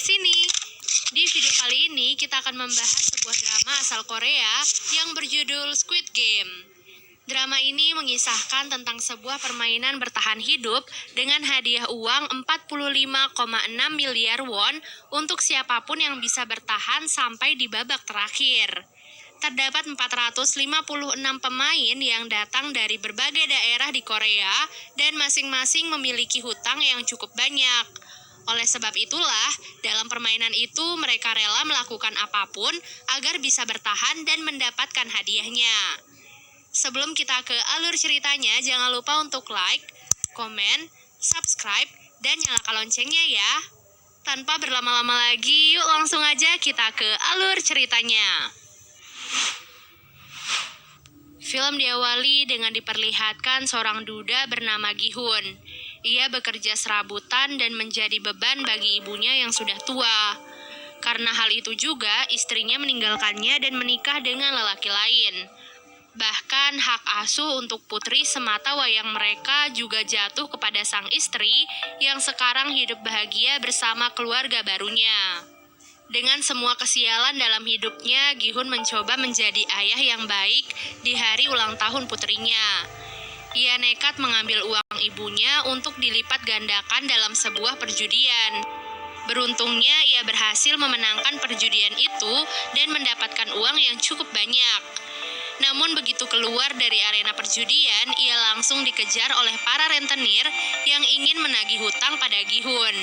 sini. Di video kali ini kita akan membahas sebuah drama asal Korea yang berjudul Squid Game. Drama ini mengisahkan tentang sebuah permainan bertahan hidup dengan hadiah uang 45,6 miliar won untuk siapapun yang bisa bertahan sampai di babak terakhir. Terdapat 456 pemain yang datang dari berbagai daerah di Korea dan masing-masing memiliki hutang yang cukup banyak. Oleh sebab itulah, dalam permainan itu mereka rela melakukan apapun agar bisa bertahan dan mendapatkan hadiahnya. Sebelum kita ke alur ceritanya, jangan lupa untuk like, komen, subscribe, dan nyalakan loncengnya ya. Tanpa berlama-lama lagi, yuk langsung aja kita ke alur ceritanya. Film diawali dengan diperlihatkan seorang duda bernama Gi-hun. Ia bekerja serabutan dan menjadi beban bagi ibunya yang sudah tua. Karena hal itu juga, istrinya meninggalkannya dan menikah dengan lelaki lain. Bahkan hak asuh untuk putri semata wayang mereka juga jatuh kepada sang istri yang sekarang hidup bahagia bersama keluarga barunya. Dengan semua kesialan dalam hidupnya, Gi-hun mencoba menjadi ayah yang baik di hari ulang tahun putrinya. Ia nekat mengambil uang ibunya untuk dilipat gandakan dalam sebuah perjudian. Beruntungnya, ia berhasil memenangkan perjudian itu dan mendapatkan uang yang cukup banyak. Namun begitu keluar dari arena perjudian, ia langsung dikejar oleh para rentenir yang ingin menagih hutang pada Gi-hun.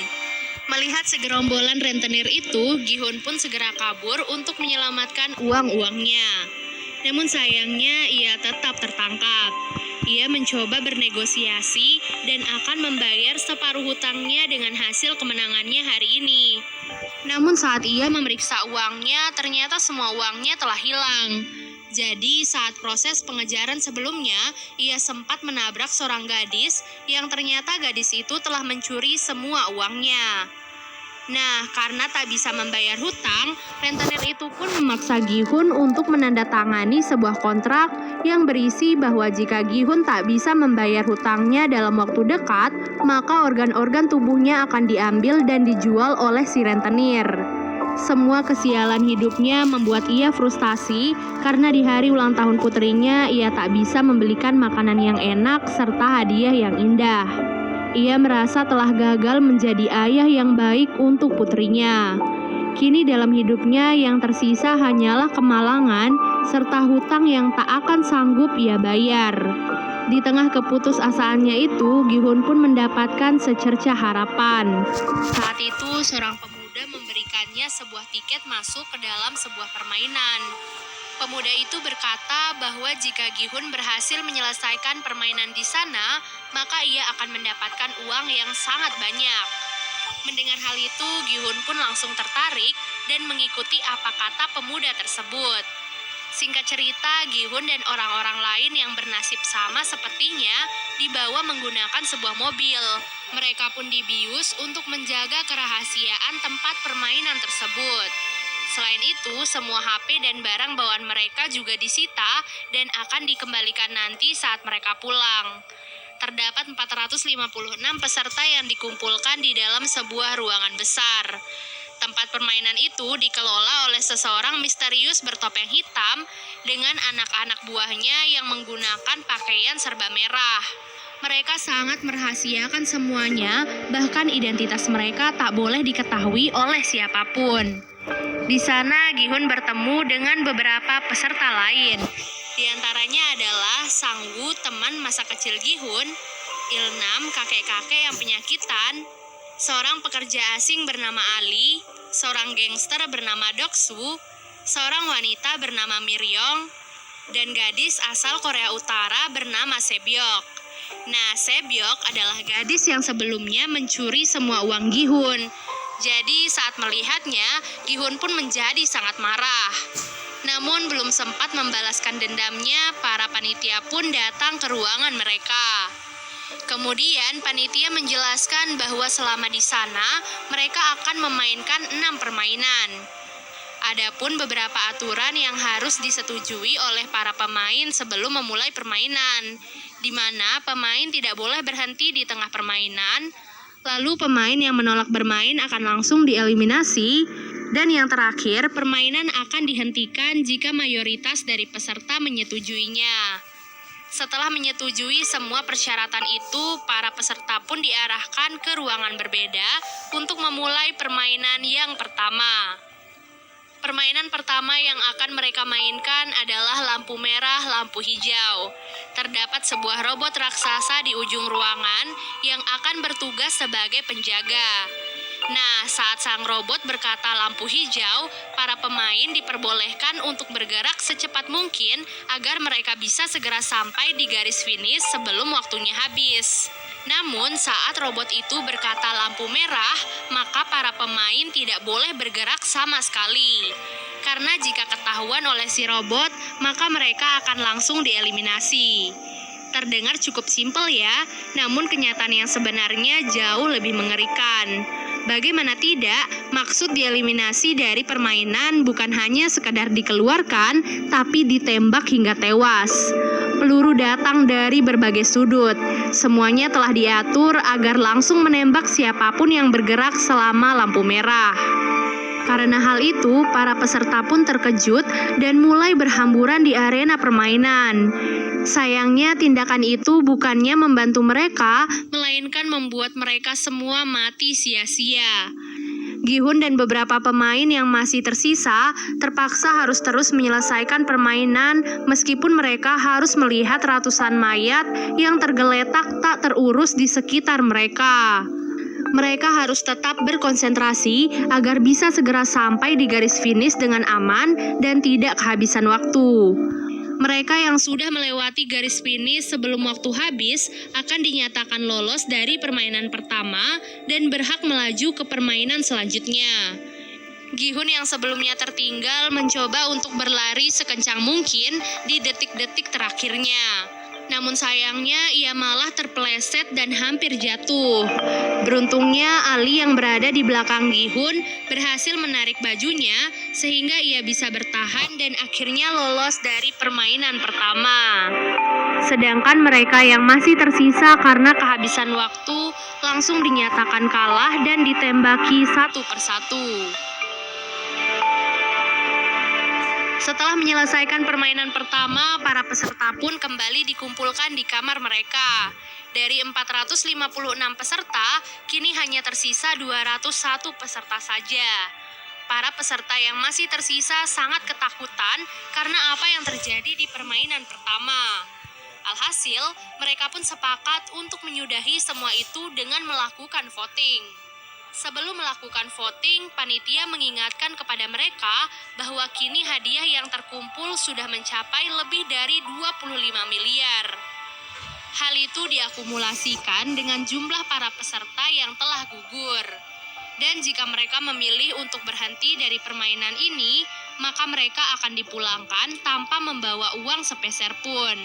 Melihat segerombolan rentenir itu, Gi-hun pun segera kabur untuk menyelamatkan uang-uangnya. Namun sayangnya ia tetap tertangkap. Ia mencoba bernegosiasi dan akan membayar separuh hutangnya dengan hasil kemenangannya hari ini. Namun saat ia memeriksa uangnya, ternyata semua uangnya telah hilang. Jadi saat proses pengejaran sebelumnya, ia sempat menabrak seorang gadis yang ternyata gadis itu telah mencuri semua uangnya. Nah, karena tak bisa membayar hutang, rentenir itu pun memaksa Gi-hun untuk menandatangani sebuah kontrak yang berisi bahwa jika Gi-hun tak bisa membayar hutangnya dalam waktu dekat, maka organ-organ tubuhnya akan diambil dan dijual oleh si rentenir. Semua kesialan hidupnya membuat ia frustasi karena di hari ulang tahun putrinya ia tak bisa membelikan makanan yang enak serta hadiah yang indah. Ia merasa telah gagal menjadi ayah yang baik untuk putrinya. Kini dalam hidupnya yang tersisa hanyalah kemalangan serta hutang yang tak akan sanggup ia bayar. Di tengah keputusasaannya itu, Gi-hun pun mendapatkan secercah harapan. Saat itu, seorang pemuda memberikannya sebuah tiket masuk ke dalam sebuah permainan. Pemuda itu berkata bahwa jika Gi-hun berhasil menyelesaikan permainan di sana, maka ia akan mendapatkan uang yang sangat banyak. Mendengar hal itu, Gi-hun pun langsung tertarik dan mengikuti apa kata pemuda tersebut. Singkat cerita, Gi-hun dan orang-orang lain yang bernasib sama sepertinya dibawa menggunakan sebuah mobil. Mereka pun dibius untuk menjaga kerahasiaan tempat permainan tersebut. Selain itu, semua HP dan barang bawaan mereka juga disita dan akan dikembalikan nanti saat mereka pulang. Terdapat 456 peserta yang dikumpulkan di dalam sebuah ruangan besar. Tempat permainan itu dikelola oleh seseorang misterius bertopeng hitam dengan anak-anak buahnya yang menggunakan pakaian serba merah. Mereka sangat merahasiakan semuanya, bahkan identitas mereka tak boleh diketahui oleh siapapun. Di sana, Gi-hun bertemu dengan beberapa peserta lain. Di antaranya adalah Sang-woo, teman masa kecil Gi-hun, Il-nam, kakek-kakek yang penyakitan, seorang pekerja asing bernama Ali, seorang gangster bernama Dok-soo, seorang wanita bernama Mir-yong, dan gadis asal Korea Utara bernama Se-byok. Nah, Se-byok adalah gadis yang sebelumnya mencuri semua uang Gi-hun. Jadi saat melihatnya, Gi-hun pun menjadi sangat marah. Namun belum sempat membalaskan dendamnya, para panitia pun datang ke ruangan mereka. Kemudian panitia menjelaskan bahwa selama di sana, mereka akan memainkan 6 permainan. Adapun beberapa aturan yang harus disetujui oleh para pemain sebelum memulai permainan, di mana pemain tidak boleh berhenti di tengah permainan. Lalu pemain yang menolak bermain akan langsung dieliminasi. Dan yang terakhir, permainan akan dihentikan jika mayoritas dari peserta menyetujuinya. Setelah menyetujui semua persyaratan itu, para peserta pun diarahkan ke ruangan berbeda untuk memulai permainan yang pertama. Permainan pertama yang akan mereka mainkan adalah lampu merah, lampu hijau. Terdapat sebuah robot raksasa di ujung ruangan yang akan bertugas sebagai penjaga. Nah, saat sang robot berkata lampu hijau, para pemain diperbolehkan untuk bergerak secepat mungkin agar mereka bisa segera sampai di garis finish sebelum waktunya habis. Namun, saat robot itu berkata lampu merah, maka para pemain tidak boleh bergerak sama sekali. Karena jika ketahuan oleh si robot, maka mereka akan langsung dieliminasi. Terdengar cukup simpel ya, namun kenyataan yang sebenarnya jauh lebih mengerikan. Bagaimana tidak, maksud dieliminasi dari permainan bukan hanya sekadar dikeluarkan, tapi ditembak hingga tewas. Peluru datang dari berbagai sudut. Semuanya telah diatur agar langsung menembak siapapun yang bergerak selama lampu merah. Karena hal itu, para peserta pun terkejut dan mulai berhamburan di arena permainan. Sayangnya, tindakan itu bukannya membantu mereka, melainkan membuat mereka semua mati sia-sia. Gi-hun dan beberapa pemain yang masih tersisa terpaksa harus terus menyelesaikan permainan meskipun mereka harus melihat ratusan mayat yang tergeletak tak terurus di sekitar mereka. Mereka harus tetap berkonsentrasi agar bisa segera sampai di garis finish dengan aman dan tidak kehabisan waktu. Mereka yang sudah melewati garis finish sebelum waktu habis akan dinyatakan lolos dari permainan pertama dan berhak melaju ke permainan selanjutnya. Gi-hun yang sebelumnya tertinggal mencoba untuk berlari sekencang mungkin di detik-detik terakhirnya. Namun sayangnya ia malah terpeleset dan hampir jatuh. Beruntungnya Ali yang berada di belakang Gi-hun berhasil menarik bajunya sehingga ia bisa bertahan dan akhirnya lolos dari permainan pertama. Sedangkan mereka yang masih tersisa karena kehabisan waktu langsung dinyatakan kalah dan ditembaki satu persatu. Setelah menyelesaikan permainan pertama, para peserta pun kembali dikumpulkan di kamar mereka. Dari 456 peserta, kini hanya tersisa 201 peserta saja. Para peserta yang masih tersisa sangat ketakutan karena apa yang terjadi di permainan pertama. Alhasil, mereka pun sepakat untuk menyudahi semua itu dengan melakukan voting. Sebelum melakukan voting, panitia mengingatkan kepada mereka bahwa kini hadiah yang terkumpul sudah mencapai lebih dari 25 miliar. Hal itu diakumulasikan dengan jumlah para peserta yang telah gugur. Dan jika mereka memilih untuk berhenti dari permainan ini, maka mereka akan dipulangkan tanpa membawa uang sepeser pun.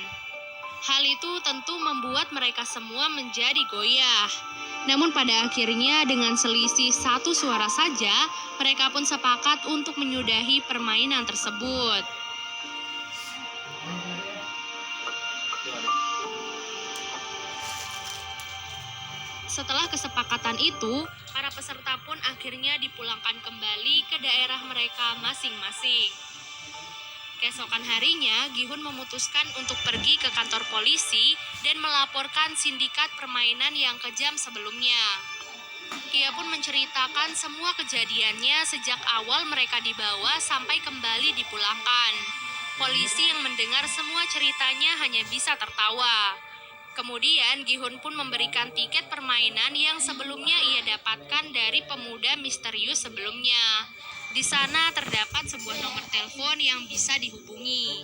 Hal itu tentu membuat mereka semua menjadi goyah. Namun pada akhirnya dengan selisih 1 suara saja, mereka pun sepakat untuk menyudahi permainan tersebut. Setelah kesepakatan itu, para peserta pun akhirnya dipulangkan kembali ke daerah mereka masing-masing. Keesokan harinya, Gi-hun memutuskan untuk pergi ke kantor polisi dan melaporkan sindikat permainan yang kejam sebelumnya. Ia pun menceritakan semua kejadiannya sejak awal mereka dibawa sampai kembali dipulangkan. Polisi yang mendengar semua ceritanya hanya bisa tertawa. Kemudian Gi-hun pun memberikan tiket permainan yang sebelumnya ia dapatkan dari pemuda misterius sebelumnya. Di sana terdapat sebuah nomor telepon yang bisa dihubungi.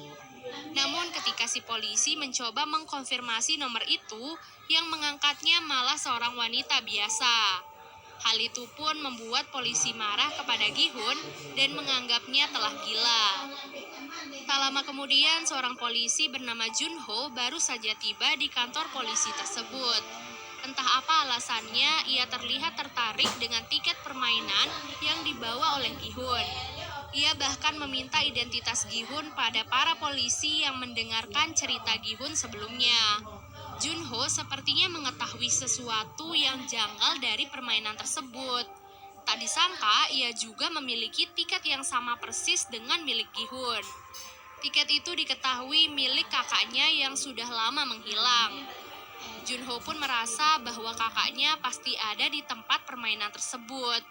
Namun ketika si polisi mencoba mengkonfirmasi nomor itu, yang mengangkatnya malah seorang wanita biasa. Hal itu pun membuat polisi marah kepada Gi-hun dan menganggapnya telah gila. Tak lama kemudian, seorang polisi bernama Junho baru saja tiba di kantor polisi tersebut. Entah apa alasannya, ia terlihat tertarik dengan tiket permainan yang dibawa oleh Gi-hun. Ia bahkan meminta identitas Gi-hun pada para polisi yang mendengarkan cerita Gi-hun sebelumnya. Junho sepertinya mengetahui sesuatu yang janggal dari permainan tersebut. Tak disangka, ia juga memiliki tiket yang sama persis dengan milik Gihun. Tiket itu diketahui milik kakaknya yang sudah lama menghilang. Junho pun merasa bahwa kakaknya pasti ada di tempat permainan tersebut.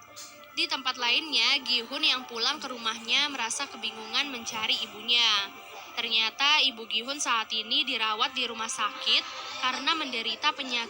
Di tempat lainnya, Gihun yang pulang ke rumahnya merasa kebingungan mencari ibunya. Ternyata ibu Gihun saat ini dirawat di rumah sakit karena menderita penyakit